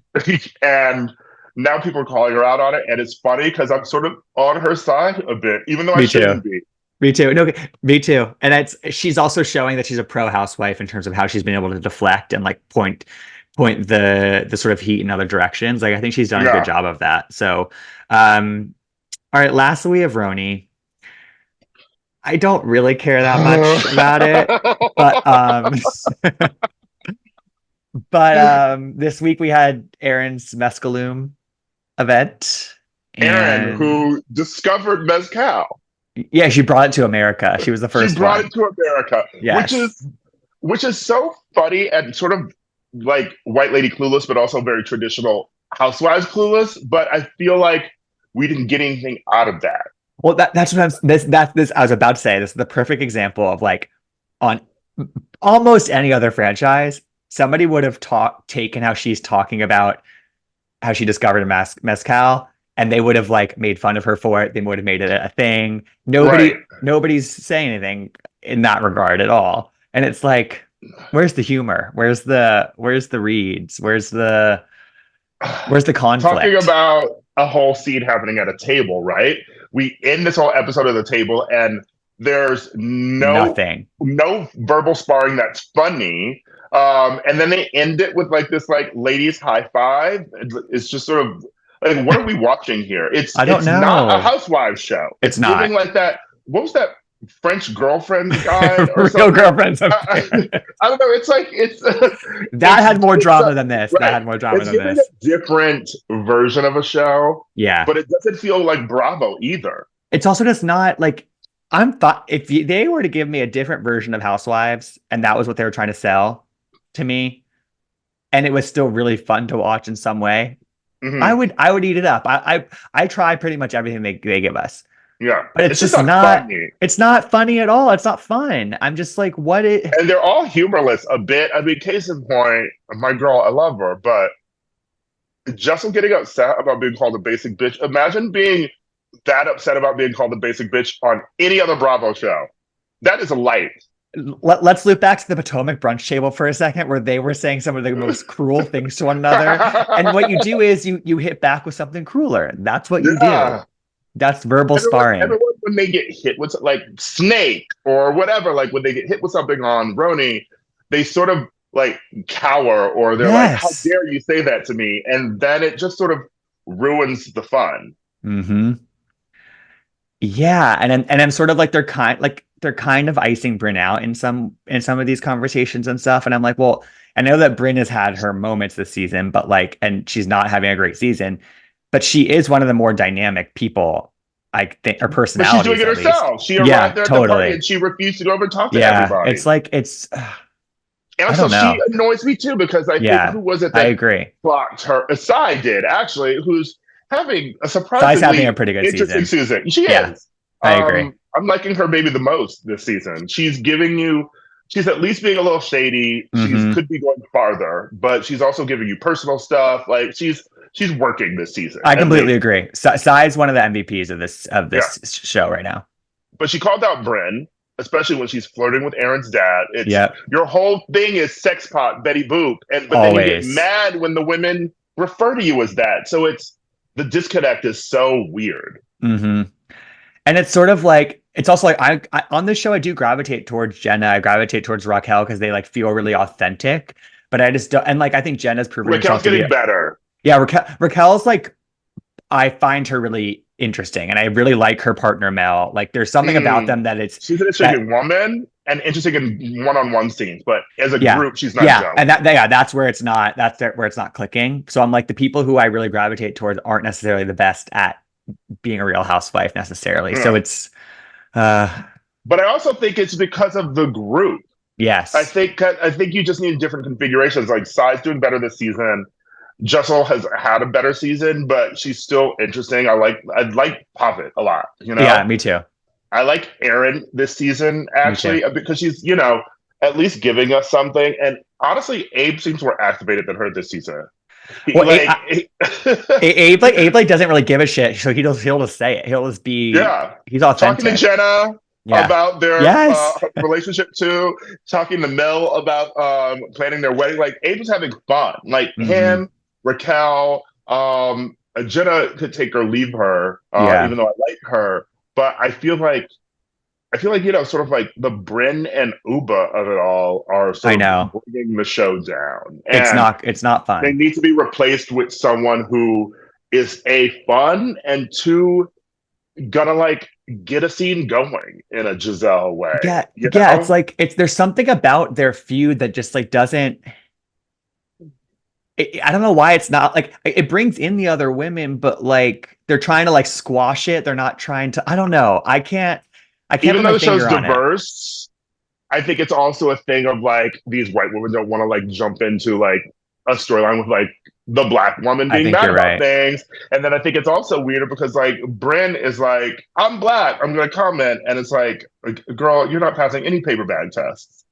And now people are calling her out on it. And it's funny because I'm sort of on her side a bit, even though I me too. shouldn't be. Me too. No, me too. And she's also showing that she's a pro housewife in terms of how she's been able to deflect and like point the sort of heat in other directions. Like I think she's done a good Yeah. job of that. So, um, all right. Lastly, we have Roni. I don't really care that much about it, but this week we had Aaron's mescaloom event, Aaron, and who discovered Mezcal. yeah, she brought it to America. She was the She first brought one. it to America, Yes. which is so funny and sort of like white lady clueless, but also very traditional housewives clueless. But I feel like we didn't get anything out of that. Well, that's what this I was about to say. This is the perfect example of like on almost any other franchise, somebody would have taken how she's talking about how she discovered a mezcal, and they would have like made fun of her for it. They would have made it a thing. Right. Nobody's saying anything in that regard at all. And it's like, where's the humor? Where's the reads? Where's the Talking conflict? about a whole scene happening at a table, right? We end this whole episode of the table, and there's Nothing. no verbal sparring that's funny. And then they end it with like this like ladies high five. It's just sort of like what are we watching here? I don't It's not a know. housewives show. It's It's giving not. like that. What was that French girlfriend's guide or Real something? girlfriends of I don't know. It's like that had more it's drama than this. That right. had more drama It's than giving a this. different version of a show, Yeah. but it doesn't feel like Bravo either. It's also just not like if they were to give me a different version of Housewives and that was what they were trying to sell to me, and it was still really fun to watch in some way, Hmm. I would eat it up. I try pretty much everything they give us. Yeah, But it's just not funny. it's not funny at all. It's not fun. I'm just like, what it And they're all humorless a bit. I mean, case in point, my girl, I love her, but just getting upset about being called a basic bitch. Imagine being that upset about being called a basic bitch on any other Bravo show. That is light. let's loop back to the Potomac brunch table for a second, where they were saying some of the most cruel things to one another. And what you do is you hit back with something crueler. That's what you do. Yeah. That's verbal sparring. Everyone, when they get hit with like Snake or whatever, like when they get hit with something on RHONY, they sort of like cower or they're like, "How Yes. dare you say that to me?" And then it just sort of ruins the fun. Mm-hmm. Yeah, and then sort of like they're kind of icing Bryn out in some of these conversations and stuff. And I'm like, well, I know that Bryn has had her moments this season, but like, and she's not having a great season, but she is one of the more dynamic people, I think, or But she's doing personalities it at least. herself. She Yeah, arrived there at the party totally. and she refused to go over and talk to Yeah, everybody. it's like And I also, don't she know. annoys me too because I think Yeah, who was it I that agree. blocked her? Asai did actually, who's having a Sai's having a surprisingly pretty good interesting season. season. She Yeah, is. I agree. I'm liking her maybe the most this season. She's giving you. She's at least being a little shady. She's Hmm. could be going farther, but she's also giving you personal stuff. Like she's working this season I at completely least. agree. Sai is one of the MVPs of Yeah, this show right now. but she called out Bryn, especially when she's flirting with Aaron's dad. It's Yep, your whole thing is sex pot, Betty Boop, and but then you get always. mad when the women refer to you as that. So it's the disconnect is so weird. Hmm. And it's sort of like it's also like I on this show I do gravitate towards Jenna. I gravitate towards Raquel because they like feel really authentic. But I just don't, and like I think Jenna's proven herself Raquel's to be getting better. yeah. Raquel's like I find her really interesting, and I really like her partner Mel. Like there's something about Mm. them that it's She's an that interesting woman and interesting in one-on-one scenes, but as a yeah. group, she's not Yeah, and gelling. that's where it's not where it's not clicking. So I'm like the people who I really gravitate towards aren't necessarily the best at being a real housewife necessarily. So Yeah. it's uh But I also think it's because of the group. yes. I think you just need different configurations. Like Sai's doing better this season. Jessel has had a better season, but she's still interesting. I like Puppet a lot, you Yeah, know? me too. I like Erin this season Me too. actually because she's, at least giving us something. And honestly, Abe seems more activated than her this season. He, Well, like Abe like doesn't really give a shit, so he'll just say it. He'll just be yeah. he's Talking to authentic. Jenna Yeah. about their Yes. relationship too, talking to Mel about planning their wedding. Like Abe is having fun. Like Hmm. him, Raquel, Jenna could take or leave her, Yeah. even though I like her. But I feel like sort of like the Bryn and Uba of it all are I sort of know. bringing the show down, and It's not they fun. need to be replaced with someone who is fun and gonna like get a scene going in a Giselle way. Yeah. You Yeah, it's know? like it's there's something about their feud that just like doesn't I don't know why it's not like it brings in the other women, but like they're trying to like squash it. They're not trying to I don't know. I can't Even put though my the show's finger on it. diverse, I think it's also a thing of like these white women don't want to like jump into like a storyline with like the black woman I being think mad you're about right. things. And then I think it's also weirder because like Bryn is like, I'm black, I'm gonna comment. And it's like, girl, you're not passing any paper bag tests.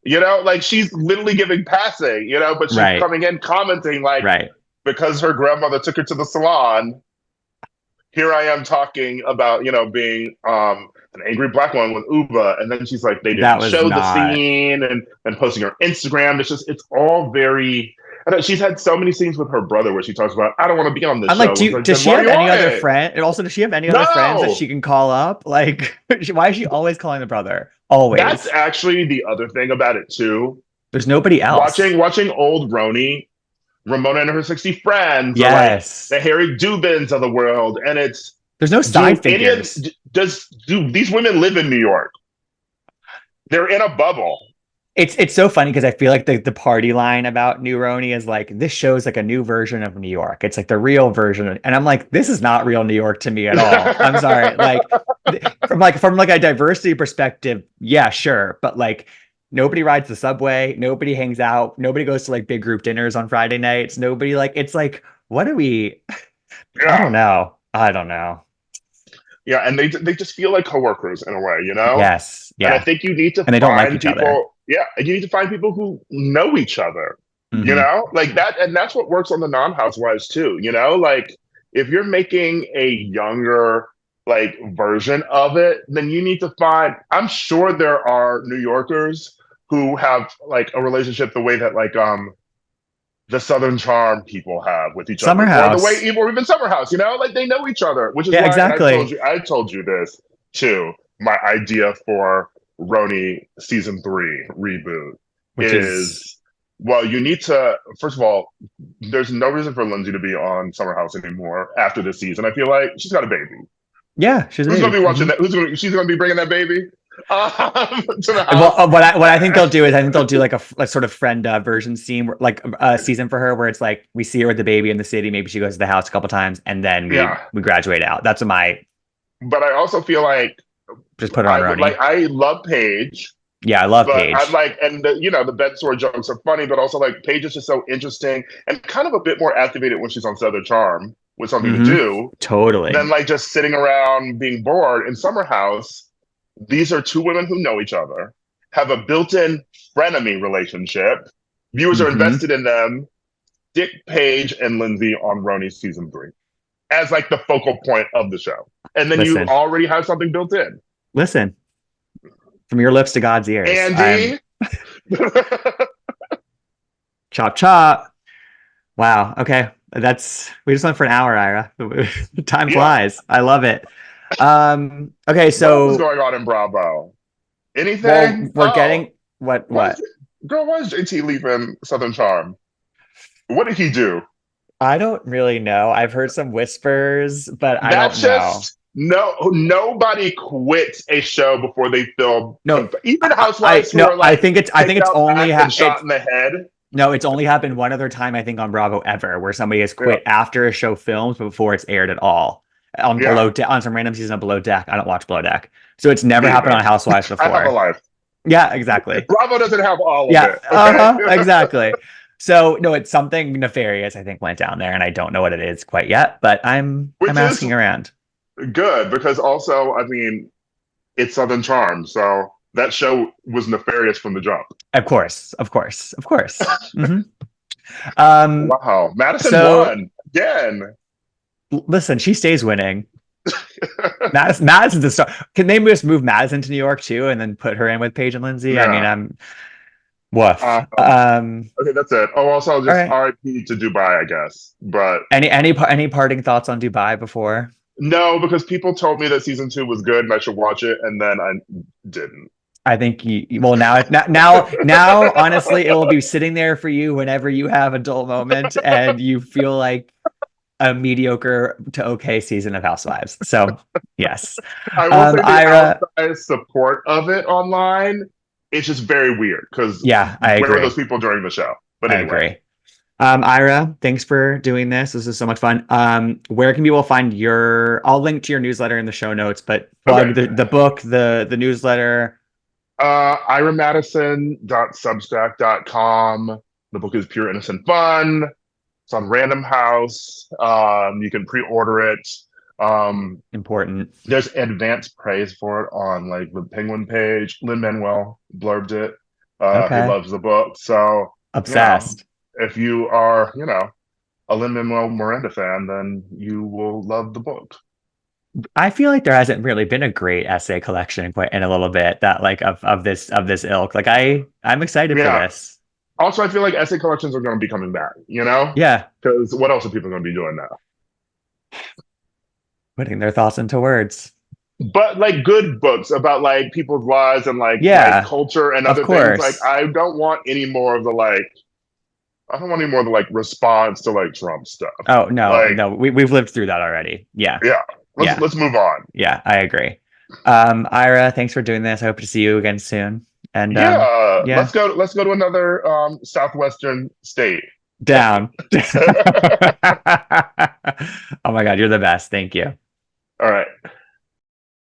Like she's literally giving passing, but she's Right. coming in commenting like Right. because her grandmother took her to the salon, here I am talking about, being an angry black woman with Uba, and then she's like, they That didn't was show the not scene, and posting her Instagram. It's all very. I don't know, she's had so many scenes with her brother where she talks about, I don't want to be on this I'm like, show. It's like, does then she why are have you any on other it? friend? And also, does she have any other friends that No, she can call up? Like, why is she always calling the brother? that's Always. actually the other thing about it too. There's nobody else. Watching old RHONY, Ramona and her 60 friends, or like Yes. the Harry Dubins of the world, and it's There's no do side any of figures. do these women live in New York? They're in a bubble. It's so funny because I feel like the party line about New Roni is like this show's like a new version of New York. It's like the real version, and I'm like, this is not real New York to me at all. I'm sorry. Like from like a diversity perspective, yeah, sure, but like Nobody rides the subway. Nobody hangs out. Nobody goes to like big group dinners on Friday nights. Nobody like it's like, what are we? I Yeah. don't know. I don't know. Yeah, and they just feel like coworkers in a way, you know? Yes. And I Yeah. think you need to And they don't like find each other. people, yeah, and you need to find people who know each other, you Hmm. know? Like that, and that's what works on the non-housewives too, you know? Like if you're making a younger like version of it, then you need to find, I'm sure there are New Yorkers who have like a relationship the way that like the Southern Charm people have with each Summer other, or the way, House. or even Summer House, you know, like they know each other, which is Yeah, why. And exactly. I told you this too. My idea for RHONY season 3 reboot Which is is, well, you need to first of all, there's no reason for Lindsay to be on Summer House anymore after this season. I feel like she's got a baby. yeah, she's a Who's going baby. to be watching Hmm. that? She's going to be bringing that baby to the Well, house. what I think they'll do is I think they'll do like a sort of friend version scene, like a season for her where it's like we see her with the baby in the city. Maybe she goes to the house a couple times, and then Yeah, we graduate out. That's what my but I also feel like just put her on Roni. I love Paige. Yeah, I love But I'm Paige. like, and the, you know, the bed sore jokes are funny, but also like Paige is just so interesting and kind of a bit more activated when she's on Southern Charm with something to Hmm. do than Totally. like just sitting around being bored. In Summer House, these are two women who know each other, have a built-in frenemy relationship. Viewers are Hmm. invested in them. Dick, Paige, and Lindsay on RHONY season 3 as like the focal point of the show, and then you Listen, already have something built in. listen. From your lips to God's ears. I'm Andy, chop chop. Wow. Okay. We just went for an hour, Ira. Time yeah. flies. I love it. Okay, What else is so going on in Bravo? well, Anything? we're Oh, getting what why is what? it, girl? Why is JT leaving Southern Charm? What did he do? I don't really know. I've heard some whispers, but I don't That's know. just no. Nobody quits a show before they feel No, even housewives who no, are like I think taken it's out only back and shot in the head. no, it's only happened one other time I think on Bravo ever where somebody has Yeah, quit after a show films but before it's aired at all. yeah, On some random season of Below Deck. I don't watch Below Deck. So it's never me happened either. on Housewives I have a before. life. Yeah, exactly. Bravo doesn't have all of Yeah, it. Okay. uh-huh, exactly. So no, it's something nefarious I think went down there and I don't know what it is quite yet, but I'm Which is asking around. good because also, I mean, it's Southern Charm, so that show was nefarious from the jump. Of course, of course, of course. Hmm. Um, Wow, Madison so won again. listen, she stays winning. Madison's the star. Can they just move Madison to New York too, and then put her in with Paige and Lindsay? I mean, Yeah. I'm woof. Okay, that's it. Oh, also All just right. RIP to Dubai, I guess. But Any parting thoughts on Dubai before? no, because people told me that season 2 was good and I should watch it, and then I didn't. I think well now honestly it will be sitting there for you whenever you have a dull moment and you feel like a mediocre to okay season of Housewives. So yes. I will say the Ira, outside support of it online, it's just very weird because yeah, I where were those agree. people during the show? But I anyway, agree. Ira, thanks for doing this. This is so much fun. Where can people find I'll link to your newsletter in the show notes, but plug okay. the book, the newsletter. IraMadison.substack.com. The book is Pure Innocent Fun. It's on Random House. You can pre-order it. Important. There's advanced praise for it on like the Penguin page. Lin-Manuel blurbed it. He Okay. loves the book. So, you know, Obsessed. if you are, you know, a Lin-Manuel Miranda fan, then you will love the book. I feel like there hasn't really been a great essay collection quite in a little bit that like of this ilk. Like I'm excited for Yeah. this. Also, I feel like essay collections are going to be coming back, you know? Yeah, Because what else are people going to be doing now? putting their thoughts into words. But like good books about like people's lives and like Yeah, culture and of other things. Like course. I don't want any more of the like I don't want any more of the like response to like Trump stuff. Oh no, Like, no, we've lived through that already. Yeah, yeah, yeah, let's move on. yeah. I agree. Ira, thanks for doing this. I hope to see you again soon. And Yeah, yeah, let's go to another southwestern state. down. Oh my God, you're the best. Thank you. All right.